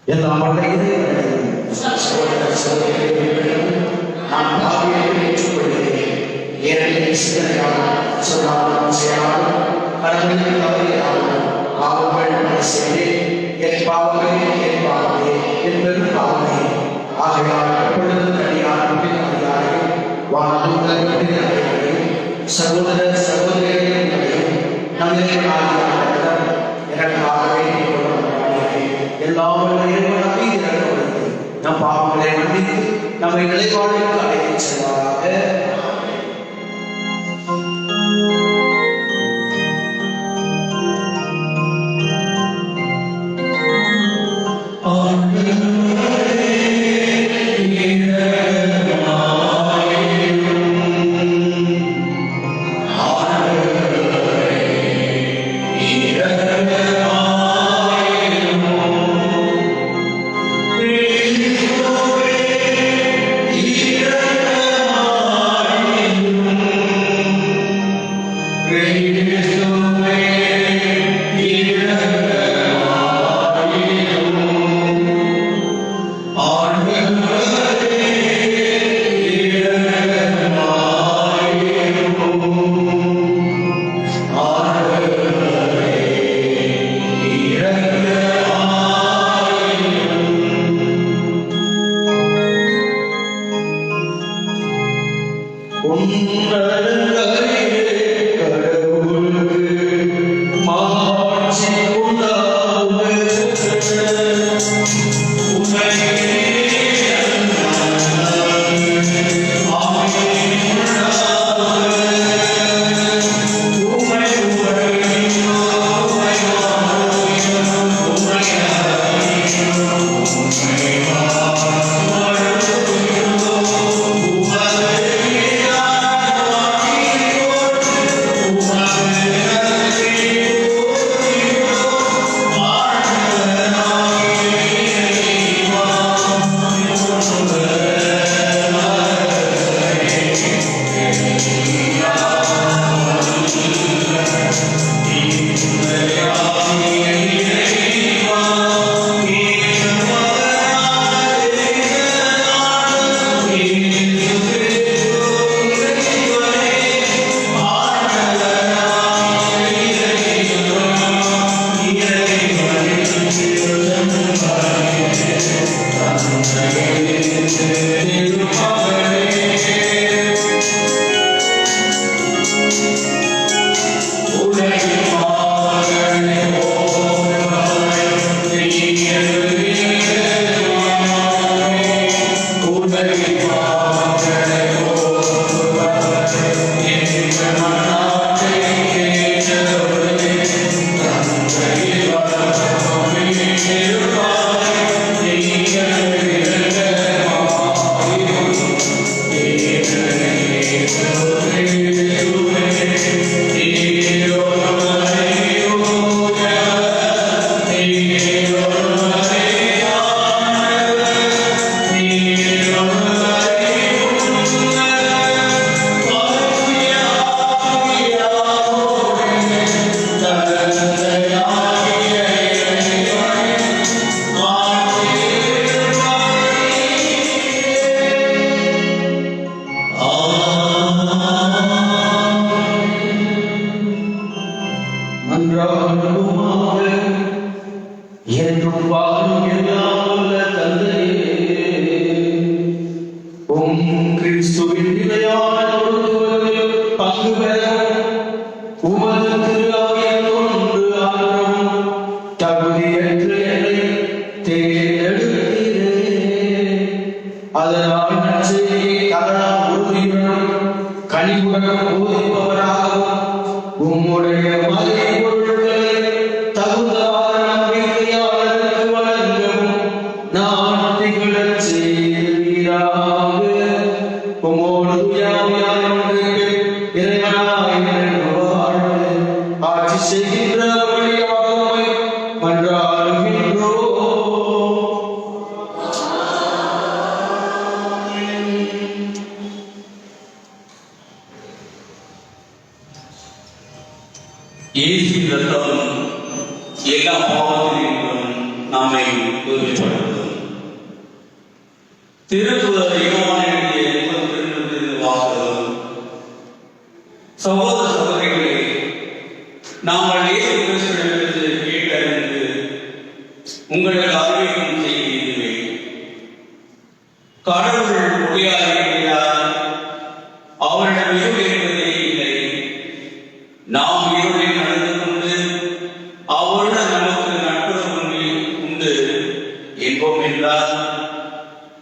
எல்லா பாவங்களையும் நம்மை நிலைவாழ்வுக்கு அழைத்துச் செல்வாராக.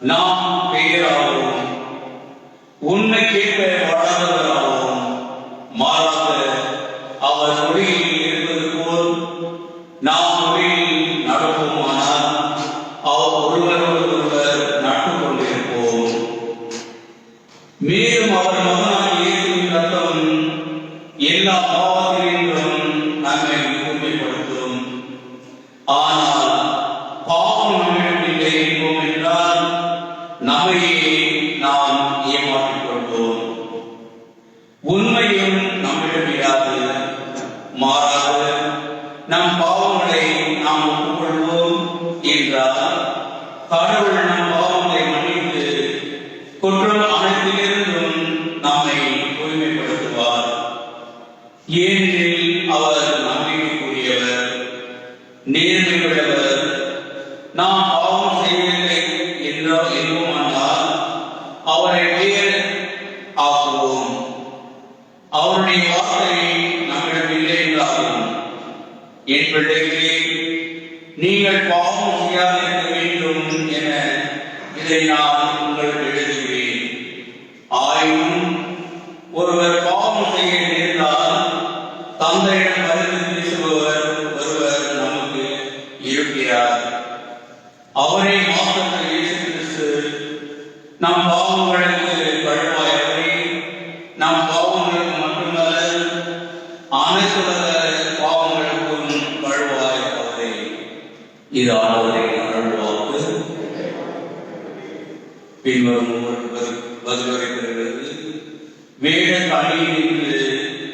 நாம் பெயரால் உண்மை கேட்க வளர்ந்தவராகவும் மாறாக அவர் மொழியில் இருப்பது போல் நாம் மொழியில் நடப்போமானால் அவர் ஒருவரோடு ஒருவர் நட்பு கொண்டிருப்போம். மேலும் அவர் மகனாய் இயேசுவின் ரத்தம் எல்லா பாவத்திலும் நம்மை தூய்மைப்படுத்தும். ஆனால் பாவம் நம்மிடம் இல்லை என்போம் என்றால் நம்மையே நாம் ஏமாற்றிக் கொள்வோம். உண்மையும் நம்மிடம் இராது. மாறாக நம் பாவங்களை நாம் ஒப்புக்கொள்வோம் என்றால் கடவுள் நம் பாவங்களை மன்னித்து குற்றம் அனைத்திலிருந்தும் நம்மை தூய்மைப்படுத்துவார். ஏனெனில் அவர் நம்பிக்கைக்குரியவர், நேர்மையுள்ளவர். நாம் பாவம் செய்யவில்லை என்போமானால் அவரை வேறு ஆக்குவோம். அவருடைய வார்த்தை நம்மிடம் இல்லை என்றாகும். என் பிள்ளைகளே, நீங்கள் பாவம் செய்யாதிருக்க வேண்டும் என இதை நான் உங்களுக்கு எழுதுகிறேன். ஆயினும் ஒருவர் பாவம் செய்ய நேர்ந்தால் தந்தையிடம் பரிந்து பேசுபவர் ஒருவர் நமக்கு இருக்கிறார். அவரே மாசற்ற இயேசு கிறிஸ்து. நம் பாவங்களுக்கு கழுவாயவரே, நம் பாவங்களுக்கு மட்டுமல்ல அனைத்துலக பாவங்களுக்கும் கழுவாயவரே. இது ஆண்டவரின் அருள்வாக்கு. பின்வரும் பதிலுரை பெறுகிறது. வேட கணியிலிருந்து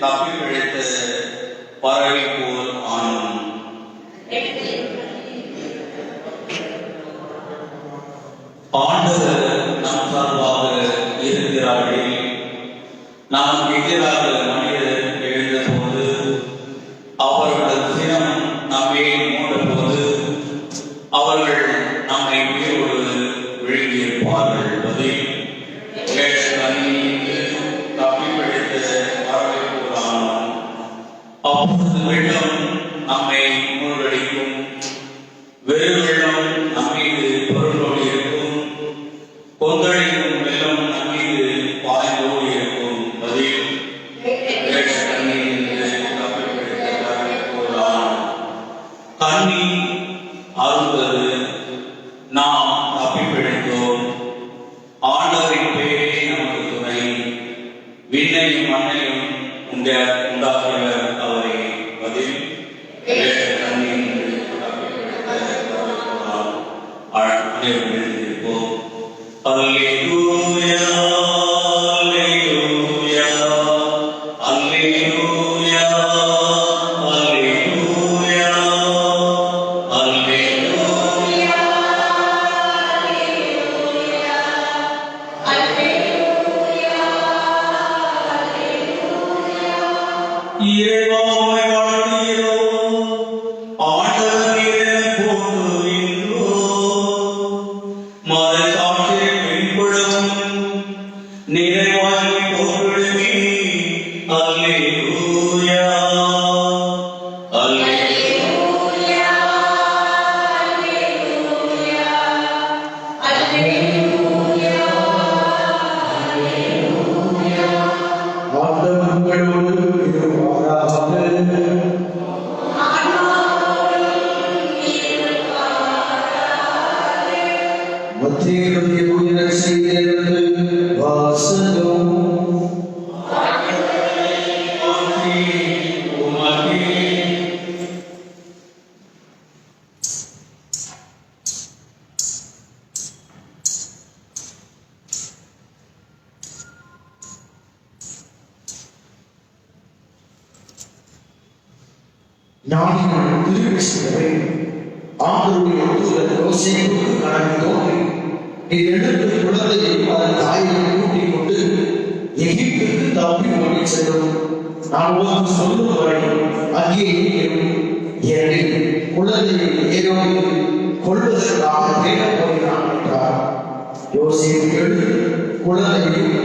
தப்பி பிழைத்த பறவை போல் ஆனோம். ஆண்டவர் நம் சார்பாக இருக்கிறார்கள். நாம் எதிராக மனிதர் எழுந்த போது அவர்களது சினம் நம்மை மூடபோது அவர்கள் நம்மை உயிரோடு விழுங்கியிருப்பார்கள். பதில் தப்பி பிழைத்த பறவை போல் ஆனோம். அப்போது வெள்ளம் நம்மை மூழ்கடிக்கும். வெறும் வெள்ளம் நம்மீது பொருளோடு இருக்கும். கொந்தளிக்கும் வெள்ளம் நம்மீது பாய்ந்தோடு இருக்கும். பதில் கண்ணி அருந்தது, நாம் தப்பி பிழைத்தோம். ஆண்டவரின் பெயரே நமக்கு துணை. விண்ணையும் மண்ணையும் உண்டாக்கியவர் அவரே. பதில் அனைவரும் அல்லேலூயா, அல்லேலூயா, அல்லேலூயா, அல்லேலூயா, அல்லேலூயா, இறைவாமை வாழ்கிறோம். ஆண்டவரே போற்றுகின்றோம். மறைசாட்சியை பின்புலவும் நிறைவாழ்வை போற்றுமே. அல்லேலூயா, அல்லேலூயா, அல்லேலூயா, அல்லேலூயா. ஆண்டவர் உங்களோடு இருப்பாராக. மத்தேயு எழுதிய செய்தியிலிருந்து வாசகம். ஞானிகள் திருவிசுவை ஆண்டவருடைய தூதர் யோசேப்புக்கு கனவு தோன்றி, நீ எழுந்து குழந்தையையும் அதன் தாயையும் கூட்டிக் கொண்டு எகிப்துக்கு தப்பி ஓடிச் செல்லும். நான் உனக்கு சொல்லும் வரை அங்கே இரு. ஏனெனில் குழந்தையை ஏரோது கொள்வதற்காக தேடப் போகிறான் என்றார். யோசேப்பு எழுந்து குழந்தையையும்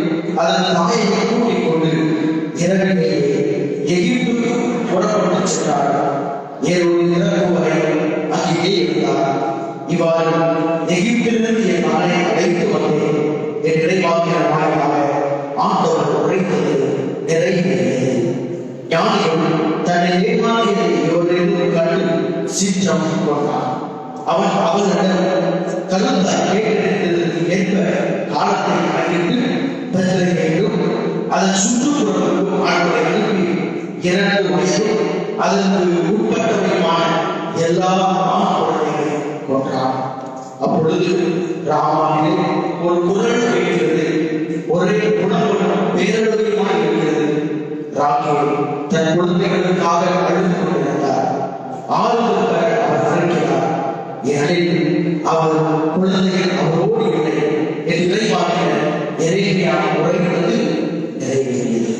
அதன் தாயையும் கூட்டிக் கொண்டு இரவிலேயே எகிப்துக்கு புறப்பட்டு சென்றார். ஏரோது இறக்கும் வரை அங்கே இருந்தார். இவ்வாறு எகிப்திலிருந்து என் நாளை அழைத்து வந்தேன். என் இறைவாக்கினர் வாயிலாக ஆண்டவர் உரைத்தது நிறைவேறியது. ஞானிகள் தன்னை ஏமாற்றியதை இவரிடம் கண்டு சீற்றம் கொண்டார். அவன் அவரிடம் கலந்த கேட்டதற்கு ஏற்ப காலத்தை கணக்கிட்டு பெற்றேயும் அதன் சுற்றுப்புறங்களுக்கும் ஆண்களை அனுப்பி 2 வயதும் அதற்கு உட்பட்டவையுமான எல்லா குழந்தைகளையும் கொன்றார். அப்பொழுது ராமாவிலே ஒரு குரல் கேட்கிறது. ஒரே குணங்களும் பேரளவிலுமாய் இருக்கிறது. ராகேல் தன் குழந்தைகளுக்காக அழுது கொண்டிருந்தார். ஆறுதல் பெற அவர் அழைக்கிறார். ஏனெனில் அவர் குழந்தைகள் அவரோடு இல்லை என்று இறைவாக்கினர் எரேமியா உரைத்தது நிறைவேறியது.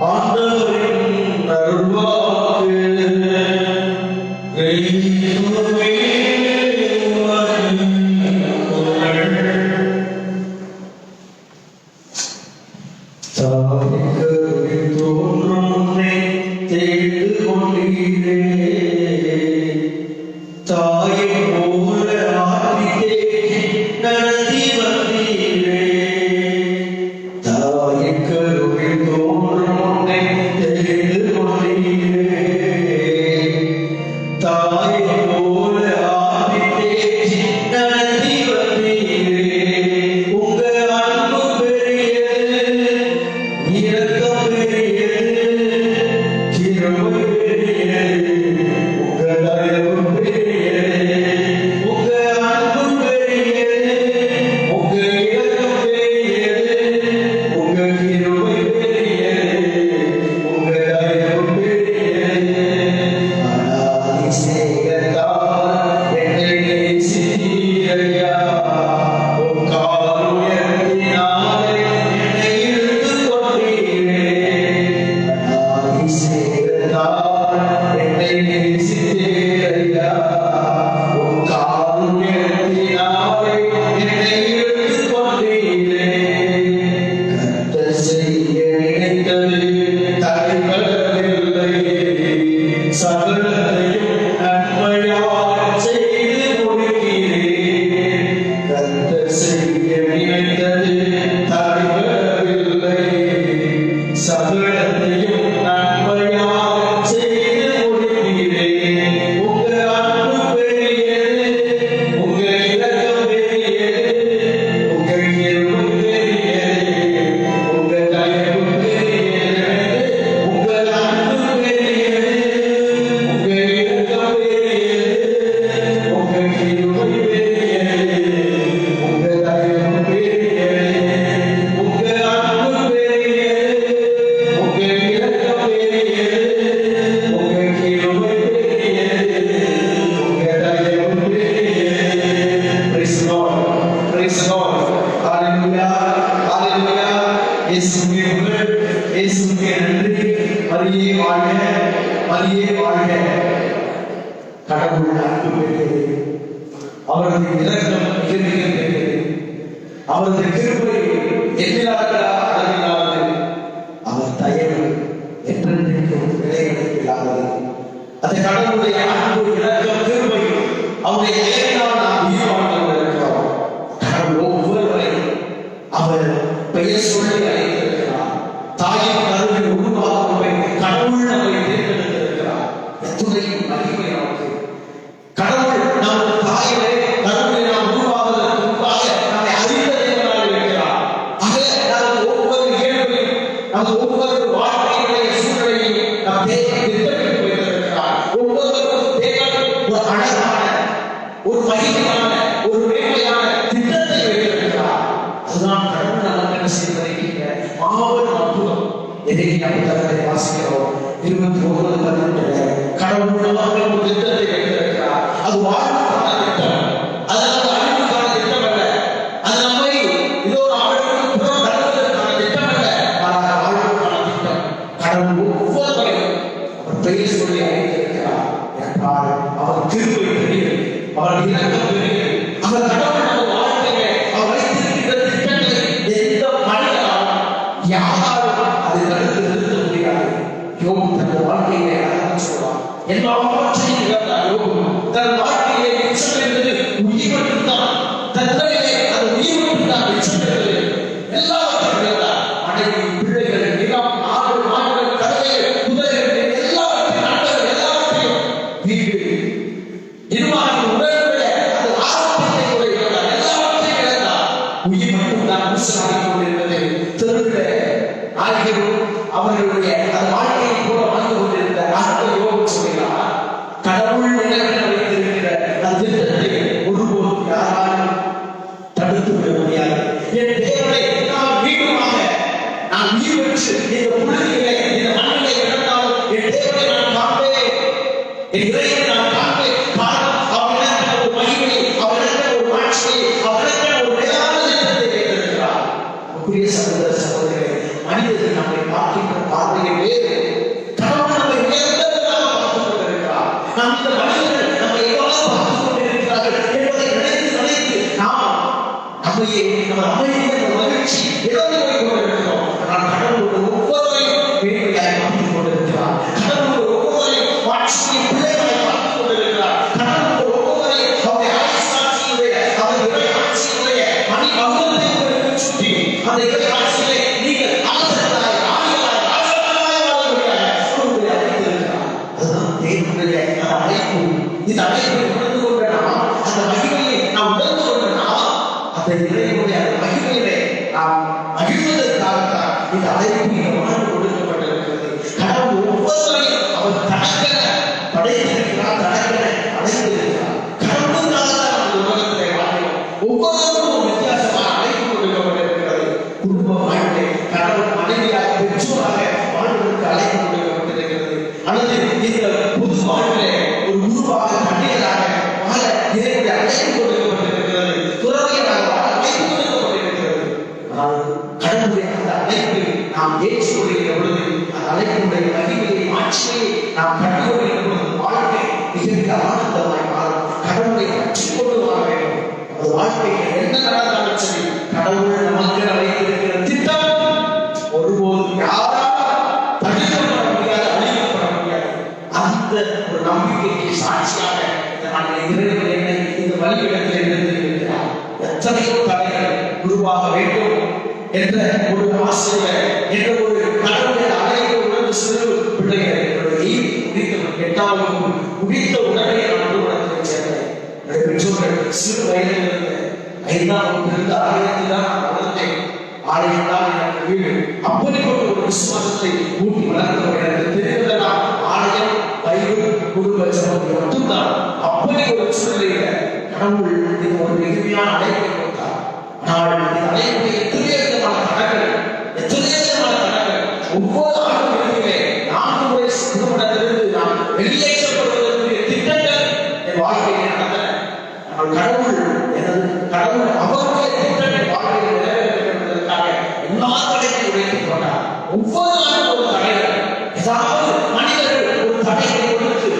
ஆண்டவரின் அருள்வாக்கு. கிறிஸ்துவே தாய்க்கு தோன்றும் முன்னே தேடு கொண்டீரே, தாயை போல ஆற்றி நடத்தி வந்தீரே. தாய்க்கு தோன்றும் முன்னே தேடு கொண்டீரே, தாயை போல ஆற்றி நடத்தி வந்தீரே. உங்க அன்பு பெரியது, இரக்கம் பெரியது, கிருபை பெரியது, உங்க தயவு பெரியது. உங்க அன்பு பெரியது, உங்க இரக்கம் பெரியது, உங்க கிருபை பெரியது, உங்க தயவு பெரியது. அநாதி சிநேகத்தால் என்னை நேசித்தீரையா, உம் காருண்யத்தினாலே என்னை இழுத்துக் கொண்டீரே. அநாதி சிநேகத்தால் என்னை நேசித்தீரையா, உம் காருண்யத்தினாலே என்னை இழுத்துக் கொண்டீரே. கர்த்தர் செய்ய நினைத்தது தடைபடவில்லை, சகலத்தையும் நன்மையாகச் செய்து முடிக்கிறீர். கர்த்தர் செய்ய நினைத்தது தடைபடவில்லை, சகலத்தையும் நன்மையாகச் செய்து முடிக்கிறீர். உங்க அன்பு பெரியது, உங்க இரக்கம் பெரியது, உங்க கிருபை பெரியது, உங்க தயவு பெரியது. உங்க அன்பு பெரியது, உங்க இரக்கம் பெரியது, உங்க கிருபை பெரியது, உங்க தயவு பெரியது. உங்க அன்பு பெரியது, உங்க இரக்கம் பெரியது, உங்க கிருபை பெரியது, உங்க தயவு பெரியது. Praise God, praise God, hallelujah, hallelujah. இயேசுவே புகழ், இயேசுவே நன்றி. மரியே வாழ்க, மரியே வாழ்க. கடவுள் அன்பு பெரியது, அவரது இரக்கம் மிக மிக பெரியது, அவரது கிருபை எண்ணிலாத அளவிலானது, அவர் தயவு என்றென்றைக்கும் நிலைநிற்கிறார்கள். அந்த கடவுளுடைய அன்பு, இரக்கம், கிருபை, அவருடைய பெயரினால் நாம் உயிர் வாழ்ந்து கொண்டிருக்கிறோம். கடவுள் ஒவ்வொருவரையும் அவர் பெயர் சொல்லி அழைத்திருக்கிறார். தாயின் கருவில் உருவாக்கும் கடவுள் நம்மை தேர்ந்தெடுத்திருக்கிறார். எத்துணை மகிமை நமக்கு! கடவுள் நமது தாயிலே கருவிலே நாம் உருவாவதற்கு முன்பாக நம்மை அறிந்த தேவனாக இருக்கிறார். ஆக நமது ஒவ்வொரு இயல்பையும், நமது ஒவ்வொரு வாழ்க்கையுடைய சூழ்நிலையும் நம் தேவன் திட்டமிட்டு வைத்திருக்கிறார். ஒவ்வொருவருக்கும் தேவன் ஒரு அழகான, ஒரு மகிமையான, ஒரு மேன்மையான திட்டத்தை வைத்திருக்கிறார். அதுதான் கடவுள் நமக்கு என்ன செய்திருக்கின்ற மாபெரும் அற்புதம். எரேமியா புத்தகத்தை வாசிக்கிறோம். 29:18 கடவுள் நமக்கு ஒரு திட்டத்தை வைத்திருக்கிறார். அது வாழ்வுக்கான திட்டம், அது நமக்கு அழிவுக்கான திட்டம் அல்ல. அது நம்மை இதோ அவர்களுக்கு புறம் தள்ளுவதற்கான திட்டம் அல்ல, ஆனால் வாழ்வுக்கான திட்டம். கடவுள் ஒவ்வொருவரையும் அவர் பெயர் சொல்லி அழைத்திருக்கிறார் என்றால் அவர் கிருபை பெரியது, அவர் இரக்கம் பெரியது. அவர் கடவுள் நம்ம வாழ்க்கையிலே அவர் வைத்திருக்கின்ற திட்டங்களை எந்த மனிதனாலும் யாராலும் அதை தடுத்து நிறுத்த முடியாது. யோபு தன் வாழ்க்கையிலே அழகாக சொல்வார். எல்லாவற்றையும் இழந்தார் யோபு. தன் வாழ்க்கையிலே மிச்சம் இருந்தது உயிர் மட்டும்தான். தன் தலையிலே அது உயிர் மட்டும் வீடு, இதுவாக உடலுடைய அந்த ஆரோக்கியத்தை கூட இழந்தார், எல்லாவற்றையும் இழந்தார். உயிர் மட்டும்தான் ஊசலாடிக் கொண்டிருந்தது. தெருவில் ஆகியோரும் அவர்களுடைய அந்த வாழ்க்கையை போல வாழ்ந்து கொண்டிருந்த அந்த யோகம் சொல்கிறார், கடவுள் நிலையில் வைத்திருக்கிற அந்த திட்டத்தை ஒருபோதும் யாராலும் தடுத்து விட முடியாது. என் தேவனை நான் மீண்டுமாக நான் உயிர் பெற்று இந்த புள்ளிகளை இந்த மண்ணிலை இழந்தாலும் என் தேவனை நான் காண்பேன், என் இறைவனை நான் காண்பேன். காரணம் அவரிடத்தில் ஒரு மகிமை, அவரிடத்தில் ஒரு மாட்சியை, அவரிடத்தில் ஒரு மேலான திட்டத்தை வைத்திருக்கிறார். புதிய சகோதர சகோதரர்களே, மனிதர்கள் நம்மை பார்க்கின்ற பார்வையை வேறு, கடவுள் நம்மை உயர்ந்ததாக பார்த்துக் கொண்டிருக்கிறார். நாம் இந்த மனிதர்கள் நம்மை எவ்வளவு பார்த்துக் கொண்டிருக்கிறார்கள் என்பதை நினைத்து நாம் நம்மையே நம்ம அமைதியான மகிழ்ச்சி இழந்து போய் கொண்டிருக்கிறோம். ஆனால் கடவுள் ஒவ்வொருவரையும் வேலையாய் பார்த்துக் கொண்டிருக்கிறார். கடவுள் ஒவ்வொருவரையும் மாட்சியை பிள்ளைகளை பார்த்துக் கொண்டிருக்கிறார். கடவுள் ஒவ்வொருவரையும் அவருடைய ஆட்சியுடைய அவருடைய இறையாட்சியுடைய மணி மகுடத்தை சுற்றி அந்த இறையாட்சியை நீங்கள் அரசர்களாய் ராணிகளாய் ராஜாக்களாய் வாழ அழைத்திருக்கிறார். அதுதான் தேவனுடைய அழைப்பு. இந்த அழைப்பை உணர்ந்து கொண்ட நாம், அந்த மகிமையை நாம் உணர்ந்து கொண்ட நாம், அந்த இறைவனுடைய மகிமையிலே நாம் மகிழ்வதற்காகத்தான் இந்த அழைப்பு இந்த வாழ்வு கொடுக்கப்பட்டிருக்கிறது. கடவுள் ஒவ்வொருவரையும் அவர் தனக்கென படைத்திருக்கிறார், தனக்கென அழைத்திருக்கிறார். கடவுளுக்காகத்தான் அந்த உலகத்திலே வாழ்கிறோம். ஒவ்வொருவருக்கும் வித்தியாசமான அழைப்பு கொடுக்கப்பட்டிருக்கிறது. குடும்ப வாழ்க்கை கடவுள் மனைவியாக பெற்றோராக வாழ்வதற்கு அழைப்பு கொடுக்கப்பட்டிருக்கிறது. அல்லது இந்த பொது வாழ்விலே ஒரு குருவாக பண்டிகளாக வாழ இறைவனுடைய அழைப்பு கொடுக்கப்பட்டிருக்கிறது. துறவியராக வாழ அழைப்பு கொடுக்கப்பட்டிருக்கிறது. ஆனால் கடவுளுடைய அந்த அழைப்பை நாம் ஏற்றுக்கொள்கிற பொழுது, அந்த அழைப்புடைய மகிமையை ஆட்சியை நாம் கண்டுகொள்கிற பொழுது வாழ்க்கை மிக ஆனந்தமாய் மாறும். கடவுளை பற்றிக் கொண்டு வாழ வேண்டும். அந்த வாழ்க்கையில் என்ன நடந்தாலும் சரி, கடவுள் நமக்கு வைத்திருக்கிற திட்டம் ஒருபோதும் யாராலும் தடுக்கப்பட முடியாது, அழிக்கப்பட முடியாது. அந்த ஒரு நம்பிக்கைக்கு சாட்சியாக இறைவன் என்னை இந்த வழியிடத்தில் இருந்திருக்கிறார். எத்தனையோ தடைகள் உருவாக வேண்டும் என்ற ஒரு ஆசிரியர் என்ற ஒரு கடவுளுடைய அழைப்பு உணர்ந்து சிறு பிள்ளைகளை எட்டாவது முடித்த உடனே நான் நிறுவனத்தில் சேர்ந்தேன். பெற்றோர்கள் சிறு வயதிலிருந்து 5ஆம் வகுப்பிலிருந்து ஆலயத்தில் தான் நான் வளர்ந்தேன். ஆலயம் தான் எனக்கு வீடு. அப்படிப்பட்ட ஒரு விசுவாசத்தை ஊட்டி வளர்ந்தவர் எனக்கு தெரிந்ததெல்லாம் ஆலயம், பைபிள், குடும்ப ஜெபம் மட்டும்தான். அப்படி ஒரு சூழ்நிலையில கடவுள் இந்த ஒரு மிகுதியான அழைப்பை கொடுத்தார். ஆனால் இந்த அழைப்புடைய எத்தனையோ விதமான தடங்கள், எத்தனையோ விதமான தடங்கள் ஒவ்வொரு ஆண்டும் இறுதியிலே 4 முறை திருமணத்திலிருந்து நான் வெளியேற்றப்படுவதற்கு திட்டங்கள் என் வாழ்க்கையில் நடந்தன. ஆனால் கடவுள் அவருடைய திட்டம் என் வாழ்க்கையில் நிறைவேற்றப்படுவதற்காக எல்லா தடைகளையும் உடைத்துக் கொண்டார். ஒவ்வொரு ஆண்டும் ஒரு தடைகள், ஏதாவது மனிதர்கள் ஒரு தடையை கொடுத்து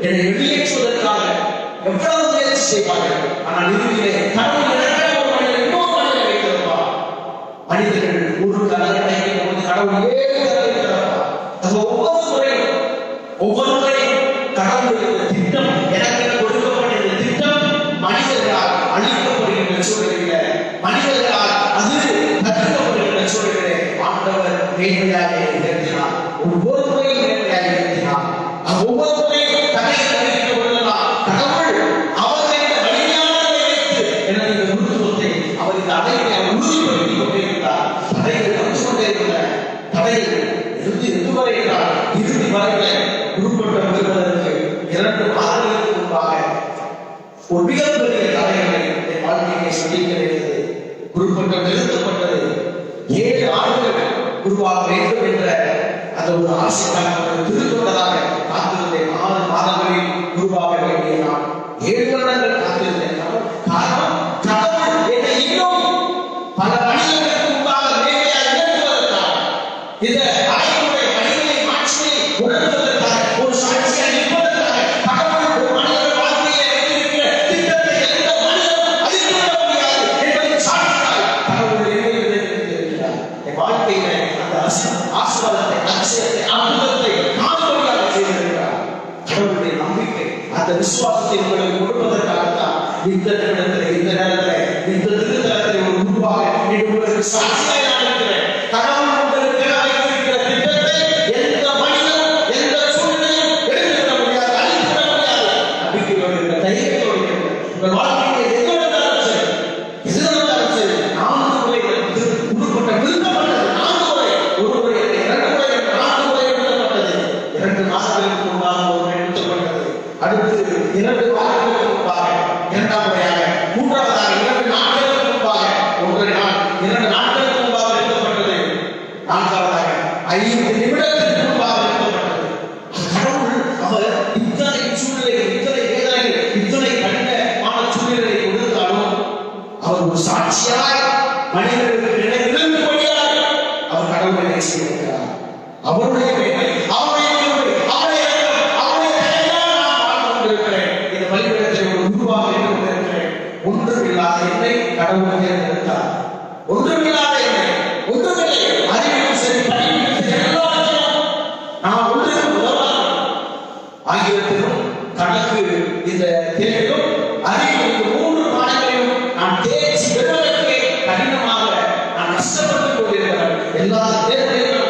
என்னை வெளியேற்றுவதற்காக எவ்வளவு முயற்சி செய்வார்கள். ஆனால் இறுதியிலே கடவுள் மனிதர்கள் ஒரு தடவை கடவுள் 7 தடவை திறப்பார். ஒவ்வொரு முறையும் கடவுளுடைய திட்டம், எனக்கு கொடுக்கப்பட்ட திட்டம் மனிதர்களால் அழிக்கப்படுகின்ற சூழலில், மனிதர்களால் அது தடுக்கப்படுகின்ற சூழலிலே ஆண்டவர் நேர்மையாக நிறுத்தினார். ஒவ்வொரு முறையும் நேர்மையாக நிறுத்தினார். ஒவ்வொரு முறையும் தடையை அறிவிக்க கொள்ளலாம். கடவுள் அவரை வலிமையாக வைத்து எனது இந்த உருவத்தை அவர் இந்த அடையை உறுதிப்படுத்திக் கொண்டிருக்கிறார். தடைகள் வந்து கொண்டிருக்கிற தடைகள் இறுதி வரை என்றால் இறுதி வரையில உருப்பட்டம் பெறுவதற்கு 2 மாதங்களுக்கு முன்பாக ஒரு மிகப்பெரிய தடைகளை என் வாழ்க்கையை சந்திக்க நேர்ந்தது. உருப்பட்டம் நிறுத்தப்பட்டது. 7 ஆண்டுகள் உருவாக வேண்டும் என்ற அந்த ஒரு ஆசைக்காக திருத்தொண்டதாக காத்திருந்தேன். 6 மாதங்களில் உருவாக வேண்டிய நான் 7 வருடங்கள் காத்திருந்தேன். காரணம், கடவுள் என்னை இன்னும் பல மனிதர்களுக்கு முன்பாக மேன்மையாக உயர்த்துவதற்காக, இந்த அழைப்புடைய மனிதனை மாட்சியை உணர்த்துவதற்காக, ஒரு சாட்சியாக நிற்பதற்காக கடவுள் ஒரு மனிதர் வாழ்க்கையை வைத்திருக்கிற திட்டத்தை எந்த மனிதனும் அழித்துவிட முடியாது என்பதை சாட்சியாய் கடவுள் என்னை விதைத்திருக்கிறார். என் வாழ்க்கையில அந்த ஆசீர்வாதத்தை, அதிசயத்தை, அற்புதத்தை காணும்படியாக செய்திருக்கிறார். கடவுளுடைய நம்பிக்கை, அந்த விசுவாசத்தை உங்களுக்கு கொடுப்பதற்காகத்தான் இந்த நிமிடத்தில், இந்த நேரத்தில், இந்த திருத்தலத்தில் ஒரு உருவாக உங்களுக்கு சாட்சியாக நான் இருக்கிறேன். கடவுள் உங்களுக்கு வைத்திருக்கிற திட்டத்தை எந்த மனிதனும் எந்த சூழ்நிலையும் எடுத்துவிட முடியாது, அழித்துவிட முடியாது. உங்கள் வாழ்க்கையை எது நடந்தாலும் சரி, எது நடந்தாலும் சரி, 4 முறை கொடுக்கப்பட்ட விரும்பப்பட்டது. 4 முறை, ஒரு முறை, 2 முறை, 4 முறை விரும்பப்பட்டது. 2 மாதங்களுக்கு முன்பாக ஒரு முறை நிறுத்தப்பட்டது. அடுத்து 2 வாரங்களுக்கு முன்பாக 2ஆம் முறையாக, 3ஆவதாக 2 நாட்களுக்கு முன்பாக 1 நாள், 2 நாட்களுக்கு முன்பாக நிறுத்தப்பட்டது. 4ஆவதாக 5 நிமிடத்திற்கு முன்பாக நிறுத்தப்பட்டது. கடவுள் அவர் இத்தனை சூழ்நிலைகள், இத்தனை வேதனைகள், இத்தனை கடினமான சூழ்நிலைகளை கொடுத்தாலும் அவர் ஒரு சாட்சியாய் மனிதர்களுக்கு நினைவிருக்கும்படியாய் அவர் கடவுளை நேசிக்கிறார். அவருடைய வேலை, அவருடைய கிருபை, அவருடைய இரக்கம், அவருடைய தயவால் நான் வாழ்ந்து கொண்டிருக்கிறேன். இந்த பலிபீடத்தில் ஒரு குருவாக இருந்து கொண்டிருக்கிறேன். ஒன்றுமில்லாத என்னை கடவுள் தேர்ந்தெடுத்தார். ஒன்றுமில்லாத என்னை, ஒன்றுமில்லை, அறிவிலும் சரி, படிப்பிலும் சரி, எல்லாவற்றிலும் நான் ஒன்றுக்கு உதவாதவன். ஆங்கிலத்திலும் கணக்கு இந்த தேர்விலும் அறிவிலும் இந்த 3 பாடங்களிலும் நான் தேர்ச்சி பெறுவதற்கு கடினமாக நான் கஷ்டப்பட்டுக் கொண்டிருக்கிறேன். எல்லா தேர்வுகளிலும்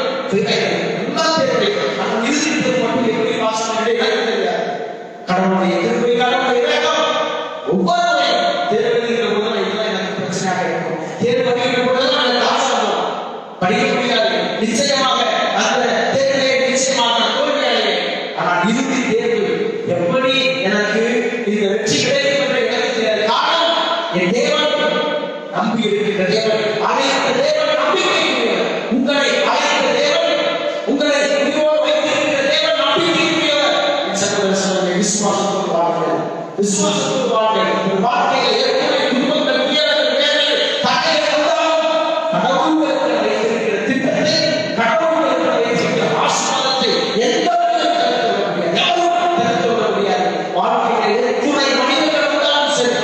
எல்லா தேர்வுகளிலும் நான் இறுதி தேர்வு மட்டும் எப்படி பாஸ் பண்ணிட்டே தெரியாது. கடவுளுடைய கிருபை, கடவுளுடைய இரக்கம் ஒவ்வொரு முறையும் தேர்வு எழுதுகிற போது இதெல்லாம் எனக்கு பிரச்சனையாக இருக்கும். தேர்வு படிக்கிற போதெல்லாம் எனக்கு ஆசனம் படிக்க முடியாது. நிச்சயமாக அந்த தேர்விலே நிச்சயமாக நான் தோல்வியடைவேன். ஆனால் இறுதி தேர்வு எப்படி எனக்கு இந்த வெற்றி கிடைக்கும் என்று எனக்கு தெரியாது. காரணம், என் தேவன் நம்பி இருக்கின்ற தேவன், அழைத்த தேவன், நம்பிக்கைக்குரியவர். உங்களை அழைத்த தேவன், உங்களை உயிரோடு வைத்திருக்கிற தேவன் நம்பிக்கைக்குரியவர். என் சகோதர சகோதரிகளே, விசுவாசத்தோடு வாழுங்கள், விசுவாசத்தோடு வாழுங்கள். உங்கள் வாழ்க்கையில் ஏற்கனவே துன்பங்கள், துயரங்கள், வேதனைகள், தடைகள் வந்தாலும் கடவுள் உங்களுக்கு வைத்திருக்கிற திட்டத்தை, கடவுள் உங்களுக்கு வைத்திருக்கிற ஆசீர்வாதத்தை எந்த வாழ்க்கையிலே துணை மனிதர்கள் வந்தாலும் சரி,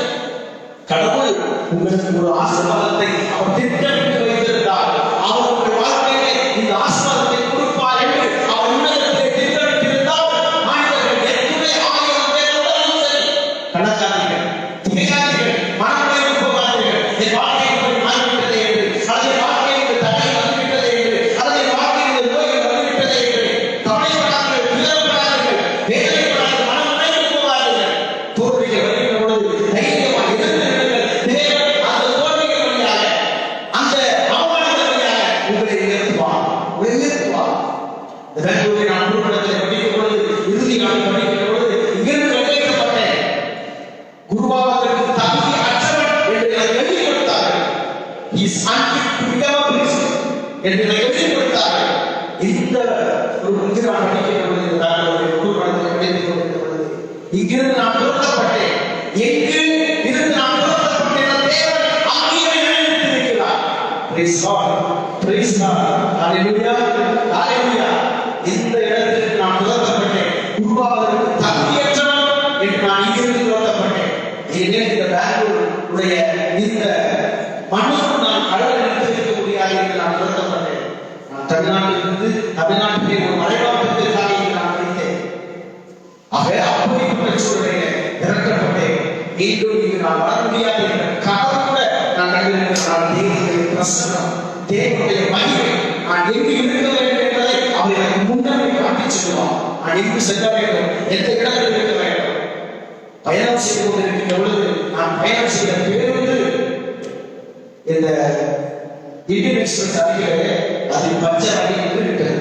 கடவுள் உங்களுக்கு ஒரு ஆசீர்வாதத்தை அவர் திட்டமிட்டு வைத்திருந்தார். அவர் உங்கள் வாழ்க்கையிலே இந்த ஆசீர்வாதத்தை கொடுப்பார் என்று அவர் உலகத்திலே திட்டமிட்டிருந்தால் மனிதர்கள் எத்துணை 1000 பேர் வந்தாலும் சரி, கணக்காதீர்கள், திகையாதீர்கள், மனமுடைந்து போகாதீர்கள். என் வாழ்க்கை இப்படி மாறிவிட்டதே என்று, அல்லது என் வாழ்க்கையில் இந்த தடை வந்துவிட்டதே என்று, அல்லது என் வாழ்க்கையில் இந்த நோய் வந்துவிட்டதே என்று கவலைப்படாதீர்கள், துயரப்படாதீர்கள், வேதனைப்படாதீர்கள், மனமுடைந்து போகாதீர்கள். தோல்விகள் வருகிற பொழுது தைரியமாக எதிர்த்து தேவன் அந்த தோல்விகள் வழியாக, அந்த அவமானங்கள் வழியாக உங்களை உயர்த்துவார், உயர்த்துவார். இந்த பெங்களூரில் நான் குருபடத்தில் படிக்கும் பொழுது, இறுதி நாள் படிக்கிற பொழுது, இங்கிருந்து வெளியேற்றப்பட்டேன், குருவாவதற்கு தகுதி அற்றவன் என்று எனக்கு எழுதி கொடுத்தார்கள். He is unfit to become a priest என்று எனக்கு எழுதி கொடுத்தார்கள். இந்த ஒரு இங்கிருந்து நான் படிக்கிற பொழுது, இந்த பெங்களூரில் குருபடத்தில் படித்துக் கொண்டிருந்த பொழுது, இங்கிருந்து நான் துரத்தப்பட்டேன். எங்கு இருந்து நான் துரத்தப்பட்டேன், தேவன் அங்கேயே நிலைநிறுத்தியிருக்கிறார். Praise God, praise God, hallelujah, hallelujah. இந்த இடத்திற்கு நான் துரத்தப்பட்டேன், உருவாவதற்கு தகுதியற்றவன் என்று நான் இங்கிருந்து துரத்தப்பட்டேன். இந்த பெங்களூர் உடைய இந்த மண்ணுக்கு நான் கடவுள் நிறுத்திருக்க முடியாது என்று நான் துரத்தப்பட்டேன். நான் தமிழ்நாட்டிலிருந்து தமிழ்நாட்டிலே ஒரு மலைவாழ்த்திற்காக இங்கு நான் வைத்தேன். அப்படிப்பட்ட சூழ்நிலையை இறக்கப்பட்டேன். மீண்டும் இங்கு நான் வர முடியாது என்ற கனவு கூட நான் கண்டிருக்கிறான். தேவனுடைய பிரசன்னம், தேவனுடைய மகிமை, நான் எங்கு இருக்க வேண்டும் என்பதை அவர் எனக்கு முன்னமே காட்டி சொல்லுவார். நான் எங்கு செல்ல வேண்டும், எந்த இடத்தில் இருக்க வேண்டும். பயணம் செய்து கொண்டிருக்கின்ற பொழுது நான் பயணம் செய்த பேருந்து இந்த இந்தியன் எக்ஸ்பிரஸ் அருகிலே அது பஞ்சர் அடி என்று விட்டது.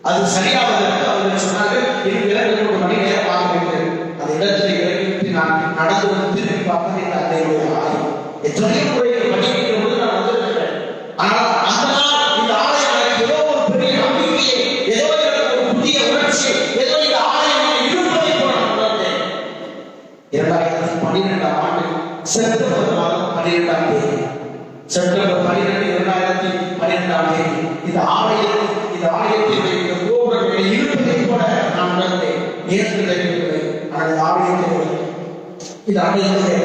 அது சரியாவதற்கு அவர்கள் சொன்னார்கள், இன்னும் 2-3 மணி நேரம் ஆக வேண்டும். அந்த இடத்தில் இறங்கிவிட்டு நான் நடந்து வந்து திரும்பி பார்ப்பது இந்த அன்னையுடைய ஆலயம். எத்தனை முறை படிக்கின்ற பொழுது நான் வந்திருக்கிறேன். ஆனால் அந்த நாள் இந்த ஆலயம் எனக்கு ஏதோ ஒரு பெரிய நம்பிக்கையை, ஏதோ எனக்கு ஒரு புதிய உணர்ச்சி, ஏதோ இந்த ஆலயம் இருப்பதை போல நான் உணர்ந்தேன். 2012ஆம் ஆண்டு செப்டம்பர் மாதம் 12ஆம் தேதி, செப்டம்பர் 12, 2012ஆம் தேதி இந்த ஆலயத்தில் இந்த கோபுரங்களை இருப்பதை போல நான் உணர்ந்தேன். நேற்று தெரிவிக்கவில்லை, ஆனால் ஆலயத்தில் இந்த ஆலயத்திலே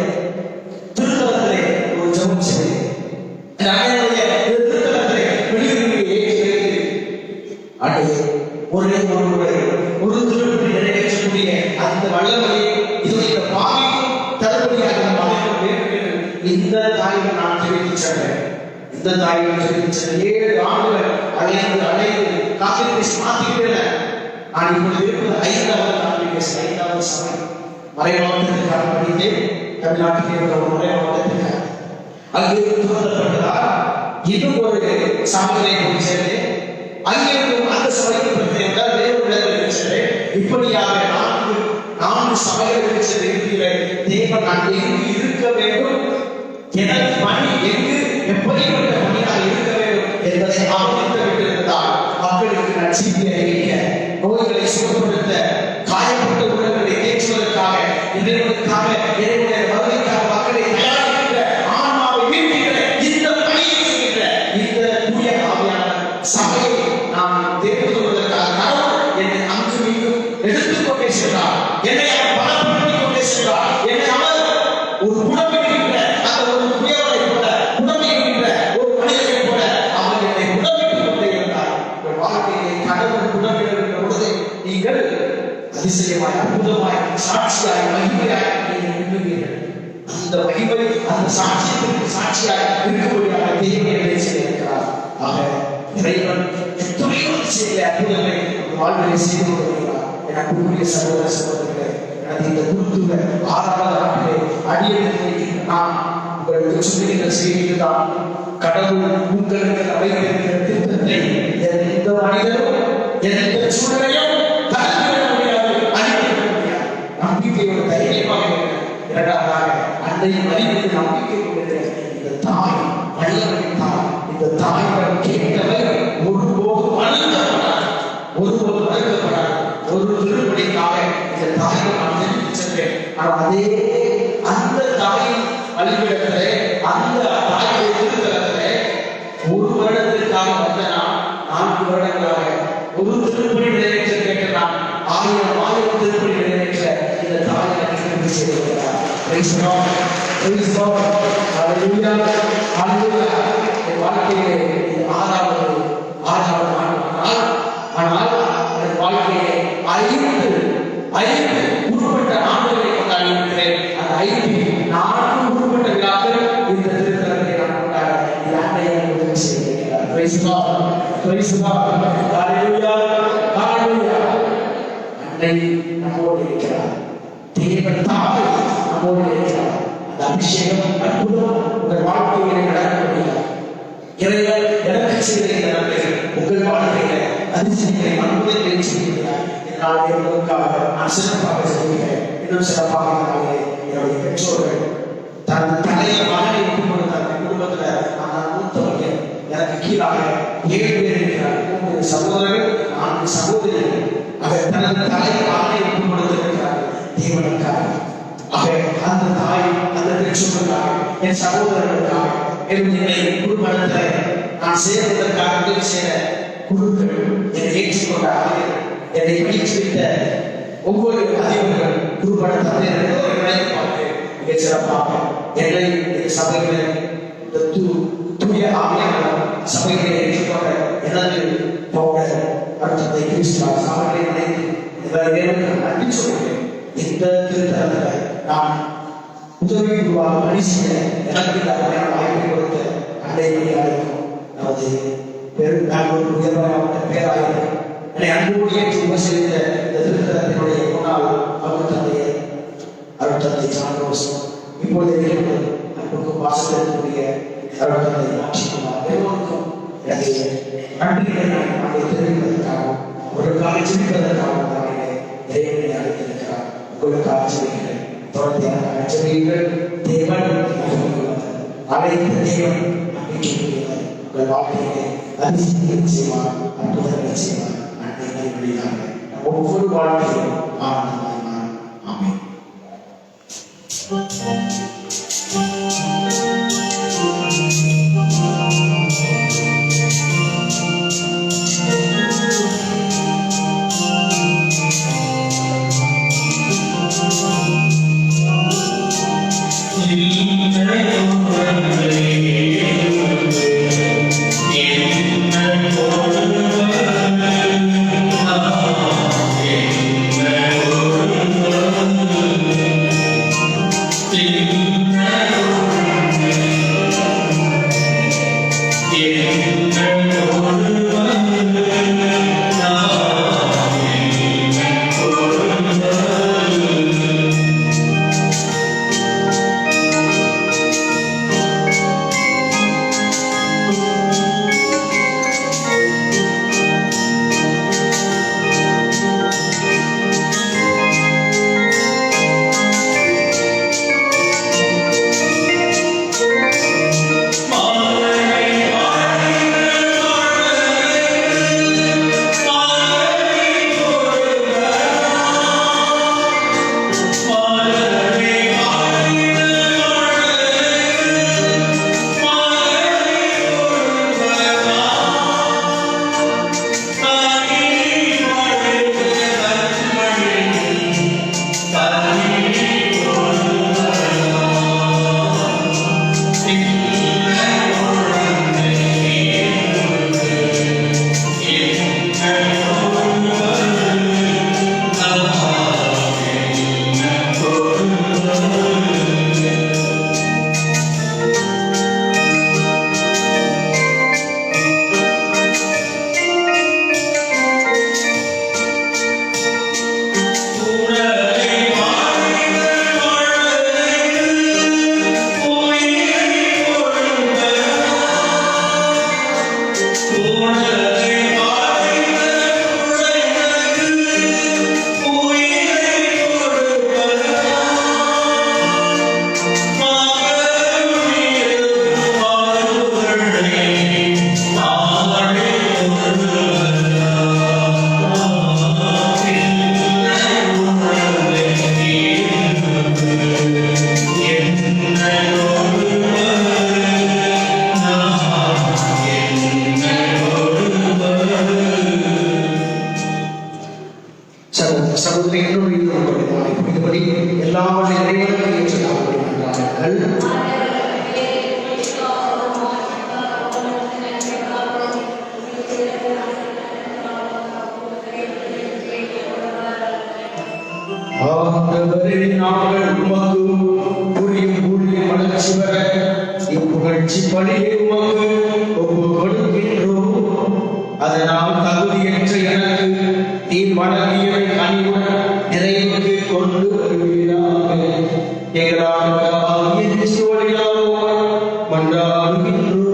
திருத்தலத்திலே ஒரு ஜெபம் செய்தேன். இந்த ஆலயத்திலே திருத்தலத்திலே வெளியுறவை ஏற்றி ஒரே ஒரு திருப்பதி நிறைவேற்றக்கூடிய அந்த வல்லமையை இந்த பாவிக்கும் தருபடியாக அமைக்க வேண்டும் என்று இந்த தாயை நான் தெரிவித்து சென்றேன். இந்த தாயை தெரிவித்து 7 ஆண்டுகள் அலைந்து காத்திருப்பை மாற்றிக்கிட்டேன். நான் இப்பொழுது இருப்பது 5வது காத்திருப்பை, 5வது சபை மறைமாவட்டத்திற்காக படித்தேன். தமிழ்நாட்டில் இருக்கிற ஒரு முறை மாவட்டத்தில் அங்கிருந்து துவக்கப்பட்டதால் இன்னும் ஒரு சபையை போய் சேர்ந்து அங்கிருக்கும் அந்த சபைக்கு பிரச்சனை வேறு இடங்களில் சென்று இப்படியாக நான்கு சபைகளுக்கு சென்று இருக்கிற தேவன் நான் எங்கு இருக்க வேண்டும், எனக்கு பணி எங்கு எப்படிப்பட்ட பணியாக இருக்க வேண்டும் என்பதை அவர்களுக்கு விட்டிருந்தால் மக்களுக்கு நற்செய்தியை அறிவிக்க, நோய்களை சுகப்படுத்த, காயப்பட்ட உடல்களை தேற்றுவதற்காக, இறைவனுக்காக, இறைவனுடைய வருகைக்காக மக்களை தயாரிக்கின்ற, ஆன்மாவை மீட்கின்ற இந்த பணியை செய்கின்ற இந்த தூய ஆவியான சபையை நான் தேர்ந்து கொள்வதற்காக கடவுள் என்னை அங்கு மீண்டும் எடுத்துக்கொண்டே சென்றார். என்னை அவர் பலப்படுத்திக் கொண்டே சென்றார். என்னை அவர் ஒரு உடம்பிடுகின்ற அந்த ஒரு புயலை போல, உடம்பிடுகின்ற ஒரு மனிதனை போல அவர் என்னை உடம்பிட்டுக் கொண்டே இருந்தார். உங்கள் வாழ்க்கையை கடவுள் உடம்பிடுகின்ற பொழுது நீங்கள் அதிசயமாய், அற்புதமாய், சாட்சியாய், மகிமையாய் நீங்கள் விரும்புவீர்கள். அந்த மகிமை, அந்த சாட்சியத்திற்கு சாட்சியாய் இருக்கும்படியாக தேவனை செய்திருக்கிறார். ஆக இறைவன் எத்தனையோ செய்த அற்புதங்களை வாழ்விலை செய்து கொண்டிருக்கிறார். எனக்கு சகோதர சகோதரர்களே, எனது இந்த குருத்துவ 6வது ஆண்டிலே அடியெடுத்து நான் உங்களுக்கு சொல்லுகின்ற செய்திகள் தான், கடவுள் உங்களுக்கு வைத்திருக்கிற திட்டத்தை எந்த மனிதனும் எந்த சூழ்நிலையும் தடுத்துவிட முடியாது, அழித்துவிட முடியாது. நம்பிக்கையோட தைரியமாக இருக்கிறேன். இரண்டாவதாக அன்றைய மனிதனுக்கு நம்பிக்கை கொண்டிருக்கிற இந்த தாய், வல்லவரின் தாய், இந்த தாயிடம் கேட்டவர் ஒருபோதும் அழுத்தப்படார், ஒருபோதும் அழுத்தப்படார். ஒரு திருப்பணிக்காக இந்த தாயை நான் தெரிவித்து சென்றேன். ஆனால் அதே அந்த தாயின் பள்ளியிடத்திலே, அந்த தாயை திருத்தலத்திலே ஒரு வருடத்திற்காக வந்த நான் 4 வருடங்களாக ஒரு திருப்பணி நிறைவேற்ற கேட்ட நான் 1000 திருப்பணி நிறைவேற்ற இந்த தாயை எனக்கு செய்திருக்கிறார். Praise the Lord. Praise the Lord. Hallelujah. Hallelujah. என் வாழ்க்கையிலே 6வது ஆண்டு. ஆனால் என் வாழ்க்கையிலே 5 உருப்பட்ட ஆண்டுகளை கொண்டாடி இருக்கிறேன். அந்த 4 உருப்பட்ட விழாக்கள் இந்த திருத்தலத்தை நான் கொண்டாட இந்த ஆண்டையை உதவி செய்திருக்கிறார். Praise the Lord. Praise the Lord. Hallelujah. Hallelujah. அன்னை நம்மோடு இருக்கிறார். தேவன் தாமே நம்மோடு இருக்கிறார். அந்த அபிஷேகம் அற்புதம் உங்கள் வாழ்க்கையிலே நடக்க முடியாது. இறைவன் எனக்கு செய்த இந்த நன்மைகள் உங்கள் வாழ்க்கையில அதிசயங்களை அற்புதங்களை செய்கிறார். என்னால் உங்களுக்காக நான் சிறப்பாக செய்கிறேன். இன்னும் சிறப்பாக என்னுடைய பெற்றோர்கள் தனது தலையை மகனை விட்டுக் கொடுத்தார். குடும்பத்துல நான் மூத்தவங்க, எனக்கு கீழாக 7 பேர் இருக்கிறார். 3 சகோதரர்கள், 4 சகோதரிகள். அவர் தனது தலையை மகனை விட்டுக் கொடுத்திருக்கிறார் தேவனுக்காக. அந்த தாய், அந்த பெற்றோருக்காக, என் சகோதரர்களுக்காக, என்னை குடும்பத்தை நான் சேர்வதற்காக உதவி செய்த குழுக்கள், என்னை ஏற்றுக்கொண்ட ஆசிரியர்கள், என்னை பயிற்றுவித்த ஒவ்வொரு அதிபர்கள், குருபட தந்தையர்கள் பார்த்து மிக சிறப்பாக என்னை சபைகளை தூய ஆவியான சபைகளை ஏற்றுக்கொண்ட எனது தந்தை கிறிஸ்துவார் சபைகளை நினைத்து நன்றி சொல்கிறேன். இந்த திருத்தலத்தில் நான் உதவி குருவாக பணி செய்ய எனக்கு வாய்ப்பை கொடுத்த அன்றைக்கும் நமது பெருங்கூர் உயர்வான பேராயர் என்னை அன்போடு ஏற்று உபசரித்த இந்த திருத்தலத்தினுடைய முன்னாள் தந்தையை அருட்தந்தை சான்றோசம், இப்பொழுது அன்புக்கும் வாசகத்தினுடைய அருட்தந்தை ஆட்சிக்குமார் எல்லோருக்கும் எனது நன்றிகளை நாங்கள் தெரிவிப்பதற்காகவும் ஒரு காலை ஜெபிப்பதற்காகவும் இறைவனை அழைத்திருக்கிறார். உங்களுக்காக ஜெபிக்கிறேன். தொடர்ந்து எனக்கு ஜெபியுங்கள். தேவன் அழைத்த தேவன் நம்பிக்கையுடையவர். உங்கள் வாழ்க்கையை அதிசயங்களை செய்வார், அற்புதங்களை செய்வார். நன்மைகளை வெளியாக ஒவ்வொரு வாழ்க்கையும் ஆனந்தமாய் மாறும். ஆமென். Oh ஆண்டவரே, நாங்கள் உமக்கு புரியும் ஊழியம் வளர்ச்சி பெற இப்புகழ்ச்சி பணியை உமக்கு ஒப்புக் கொடுக்கின்றோம். அதனால் தகுதியற்ற எனக்கு நீர் வழங்கிய கனிவுடன் நிறைவுக்கு கொண்டு வருவீராக. எங்களால் மன்றாடுகின்றோம்.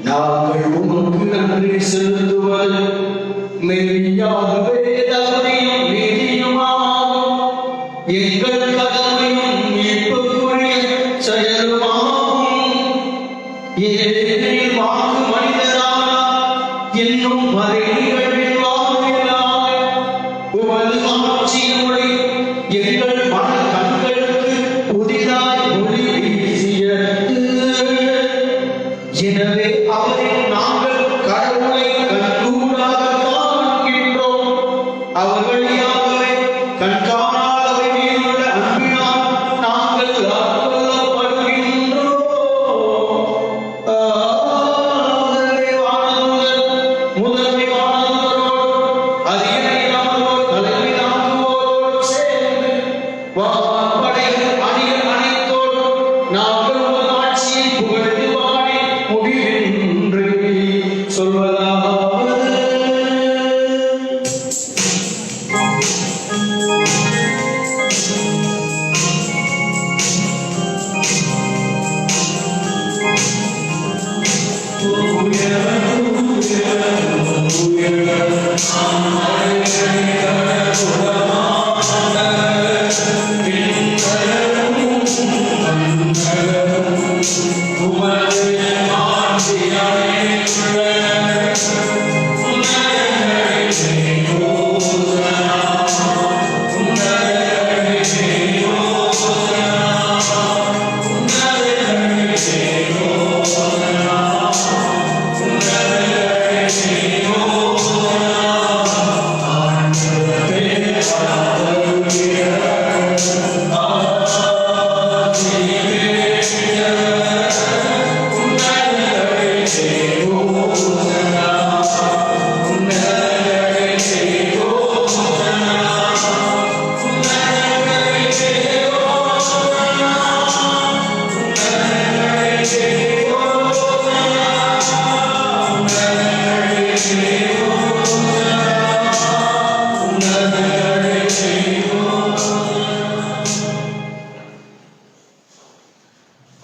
நாங்கள் உமக்கு நன்றி செலுத்துவது மெய்யாகவே தகுதியும் நீதியுமாகும். எங்கள் கடமையும் மீட்புக்குரிய செயலுமாகும். ஏனெனில் வாக்கு மனிதரானார் என்னும் மறை நிகழ்வில் வாழ்வில்லாத உமது ஆட்சியோடு எங்கள் மன கண்களுக்கு புதிதாய் ஒளி வீசியது. எனவே அவரில் நாங்கள் கடவுளை கண்கூடாக காண்கின்றோம். அவர் வழியாகவே கண்காணாதவை மீதுள்ள அன்பினால் நாங்கள் ஆட்கொள்ளப்படுகின்றோம். ஆகவே வானதூதர் முதன்மை வானதூதரோடு அதிகாரிகளோடு தலைமை தாங்குவோரோடு சேர்ந்து வான்படைகள் அணிகள் அனைத்தோடு நாங்கள் உமது ஆட்சியை புகழ்ந்து பாடி முடிவின்றி சொல்வதாவது.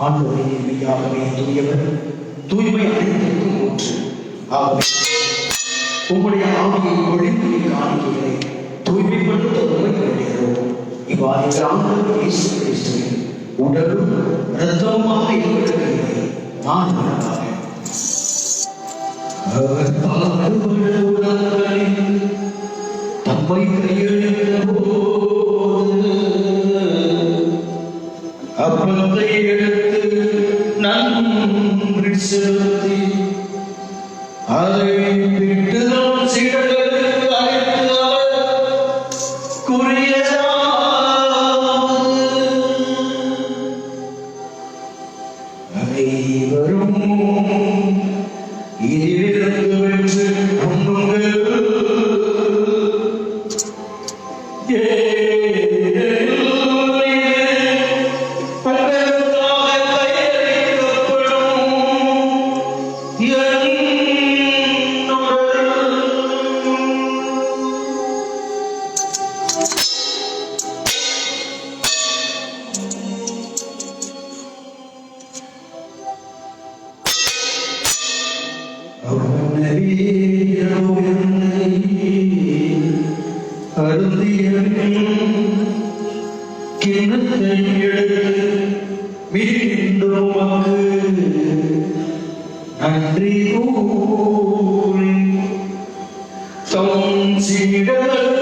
ஆண்டவரே, மெய்யாகவே தூயவர், தூய்மை அனைத்திற்கும் ஊற்று. ஆகவே உம்முடைய ஆவியை ஒழித்து காணிக்கைகளை தூய்மைப்படுத்த உண்மை வேண்டுகிறோம். இவ்வாறு ஆண்டவர் இயேசு கிறிஸ்துவின் உடலும் இரத்தமுமாக இருக்கிறது. மாணவர்களாக அவர் பாடுபடுவதில் தம்மை கையெழுத்த போது அப்பத்தை எடுத்து நன்றி செலுத்தி அதை விட்டுதான் சீடர்களுக்கு அழைத்து அவர் கூறியதாவது: அனைவரும் இதிலிருந்து வென்று உண்ணுங்கள். அருந்திய கிண்ணத்தை எடுத்து மீண்டும் உமக்கு நன்றி கூறி தம் சீடர்களுக்கு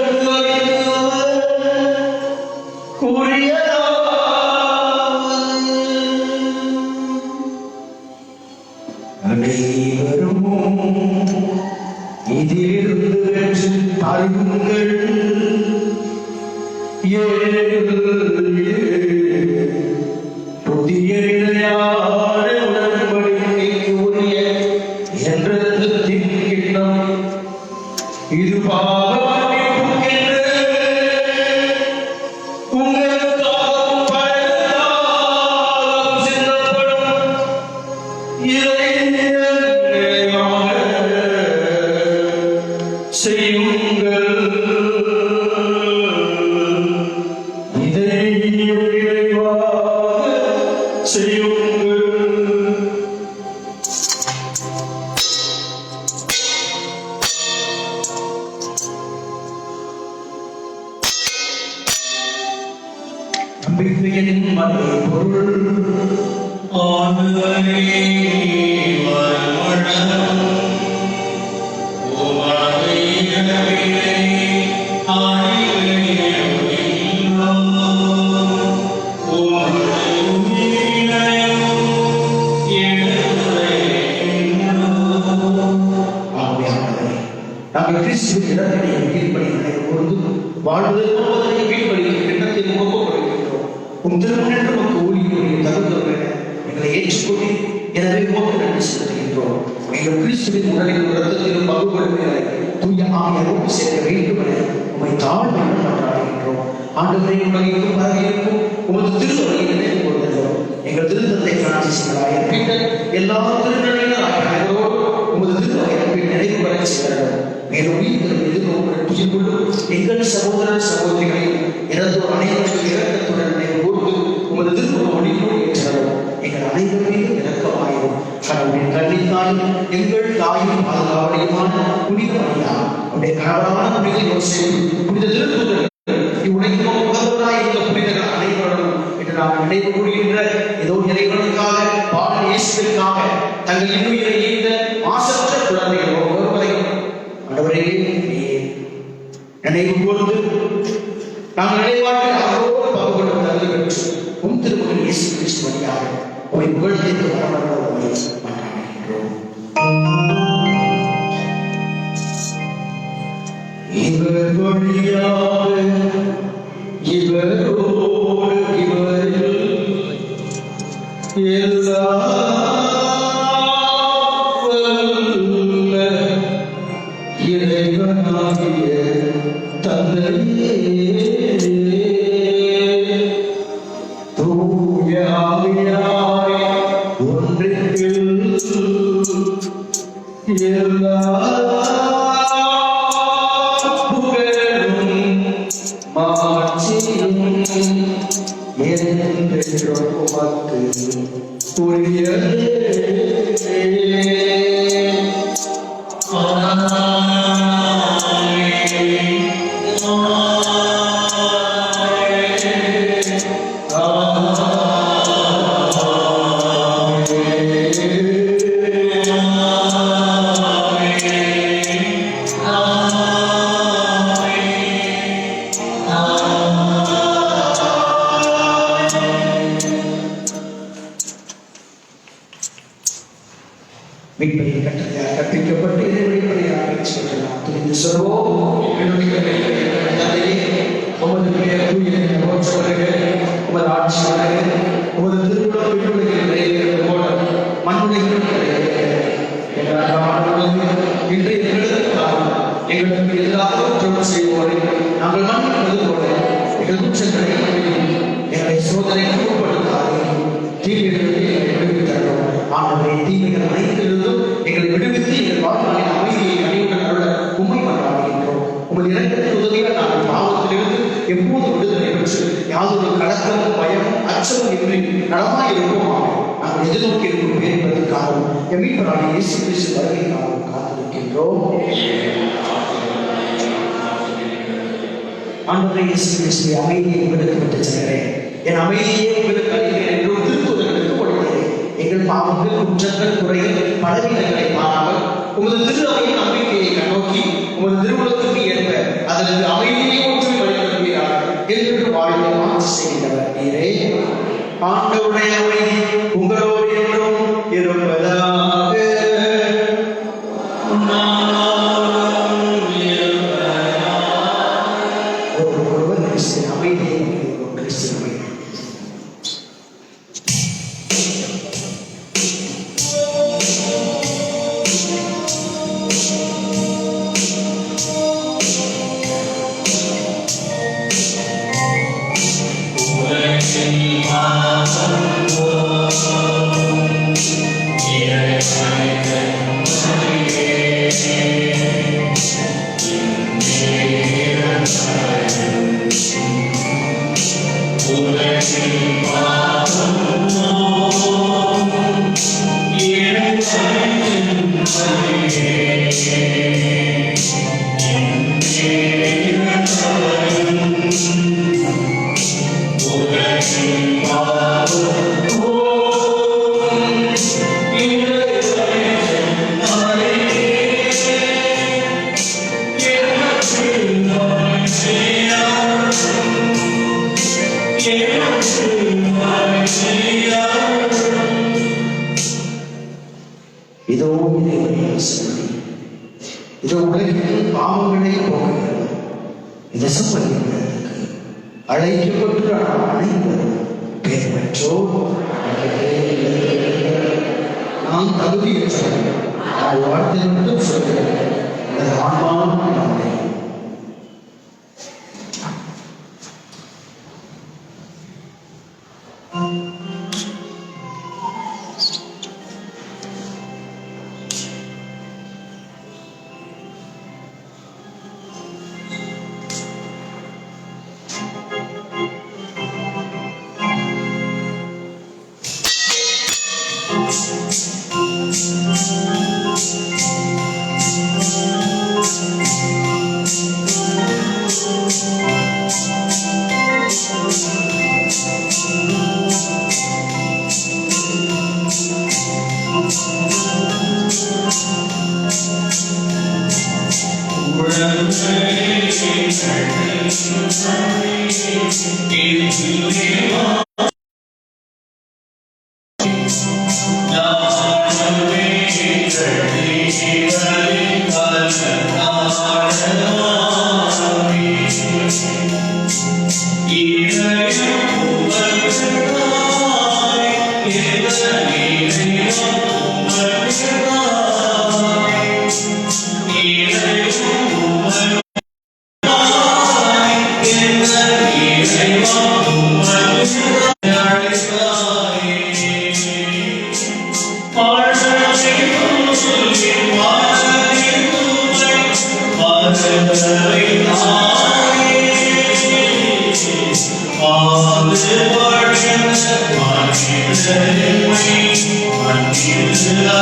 அனைவரும் இதிலிருந்து வென்று தாருங்கள். புதிய நிலையான உடன்படிக்கைக்கு உரிய என்றத்தின் கிண்ணம் இது பாவ மன்னிப்புக்கென்று உங்களுக்காகவும் பலருக்காகவும் சிந்தப்படும். இதை நினைவாக செய்யுங்கள். இதை நினைவாக செய்யுங்கள். நம்பிக்கையின் மறைபொருள் ஆண்டவரே, வரமளவும் உமது இரவிலே ஆணையிடுகின்றோம். உமது உயிரையும் எடுத்துரைக்கின்றோம். ஆவியானவரே, நாங்கள் கிறிஸ்துவின் இடத்திலே கீழ்ப்படி பொழுது வாழ்வதற்கு கீழ்ப்படி எண்ணத்தை ஒப்புக்கொடுக்கின்றோம். திருமணம் நமக்கு ஊழியர்களை தகுந்தவர்கள் எங்களை ஏற்றுக்கொண்டு எனவே உமக்கு நன்றி செலுத்துகின்றோம். எங்கள் கிறிஸ்துவின் உடலில் ரத்தத்திலும் பகுப்படுவதை தூய ஆவியாரோடு சேர்க்க வேண்டும் என உம்மை தாழ்மையுடன் கொண்டாடுகின்றோம். ஆண்டவரை உலகிற்கும் பரவியிருக்கும் உமது திருவரையை நினைவு கொள்கிறோம். எங்கள் திருத்தந்தை பிரான்சிஸ்கராய பீட்டர் எல்லா திருநெறிகளோடு உமது திருவரையை நினைவு வர செய்கிறோம். மேலும் உயிர்களும் எதிர்நோக்குடன் துயில் கொள்ளும் எங்கள் சகோதரர் சகோதரிகளையும் இறந்தோர் அனைவரும் இரக்கத்துடன் நினைவு கூர்ந்து உமது திருவொழியோடு ஏற்றோம். எங்கள் அனைவர் மீதும் இரக்கமாயிரும். கடவுளின் கன்னித்தாயும் எங்கள் தாயும் பாதுகாவலையுமான புனித மரியா, அவருடைய கணவரான புனித யோசேப்பு, புனித திருத்தூதர், இவ்வுலகிலும் உகந்தவராய் இந்த புனிதர்கள் அனைவரும் என்று நாம் நினைவு கூறுகின்ற ஏதோ இறைவனுக்காக பாடல் இயேசுவிற்காக தங்கள் இன்னுயிரை ஈந்த மாசற்ற குழந்தைகள் ஒவ்வொருவரையும் ஆண்டவரே நினைவு கூர்ந்து நாங்கள் நினைவாற்றில் அவரோடு பங்கு கொண்டு தகுதி பெற்று உம் திருமகன் இயேசு கிறிஸ்து வழியாக உம்மை புகழ்ந்து வரவர உம்மை மன்றாடுகின்றோம். இவர் வழியாக இவரோடு இவரில் எல்லாம் வல்ல இறைவனாகிய தந்தையே, தூய ஆவியாய் ஒன்றில் எல்லா புகழும் மாட்சியும் என்றென்றும் உமக்கு உரியதே. மீட்பையை கட்டளையாக கற்பிக்கப்பட்டு இதை வெளிப்படையாக சொல்லலாம். துணிந்து சொல்வோம். தந்தையே, உமது பெயர் தூய வருக, உமது ஆட்சி வருக, உமது திருவுளம் விண்ணுலகில் நிறைவேறுவது போல மண்ணுலகிலும் நிறைவேறுக. இன்றைய எங்களுக்கு எதிராக குற்றம் செய்வோரை நாங்கள் மன்னிப்பது போல எங்கள் குற்றங்களை எங்களை சோதனைக்கு உட்படுத்தாதீர்கள், தீமைகளை விடுவித்தரணும். ஆண்டவரே, தீமைகள் அனைத்திலிருந்தும் எங்களை விடுவித்து எங்கள் வாழ்நாளின் அமைதியை அணிவுடன் அருள உம்மை மன்றாடுகின்றோம். உமது இரக்கத்தின் உதவியால் நாங்கள் பாவத்திலிருந்து எப்போது விடுதலை பெற்று யாதொரு கலக்கமும் பயமும் அச்சமும் இன்றி நலமாய் இருப்போமாக நாங்கள் எதிர்நோக்கி இருக்கும் பேர் என்பதற்காகவும் எமீட்பரான இயேசு கிறிஸ்து வருகைக்காகவும் காத்திருக்கின்றோம். ஆண்டவரே இயேசு கிறிஸ்துவே, அமைதியை உங்களுக்கு விட்டு செல்கிறேன், என் அமைதியை உங்களுக்கு அளிக்கிறேன் என்று ஒரு திருத்துதலுக்கு கொடுக்கிறேன். எங்கள் பாவங்கள், குற்றங்கள், குறைகள், பலவீனங்களை பாராமல் உமது திரு அவையின் நம்பிக்கையை கண்ணோக்கி உமது திருவுலத்துக்கு ஏற்ப அதற்கு அமைதியை ஒற்றுமை வழிபடுவீராக என்று வாழ்வை மாற்றி செய்கின்றவர் நீரே. ஆண்டவருடைய அமைதி உங்களோடு என்றும் இருப்பதாக. ஒருவர் கிறிஸ்தின் அமைதியை கிறிஸ்தின் அமைதி. இதோ இறைவனின் சன்னதி, இதோ உலகின் பாவங்களை போக்குகிறது. இந்த சம்பந்தத்துக்கு அழைக்கப்பட்டு அனைவரும் பேர் பெற்றோர். நான் தகுதியற்றவன், நான் வார்த்தை மட்டும் சொல்கிறேன், எனது ஆன்மாவும் நானே.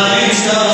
I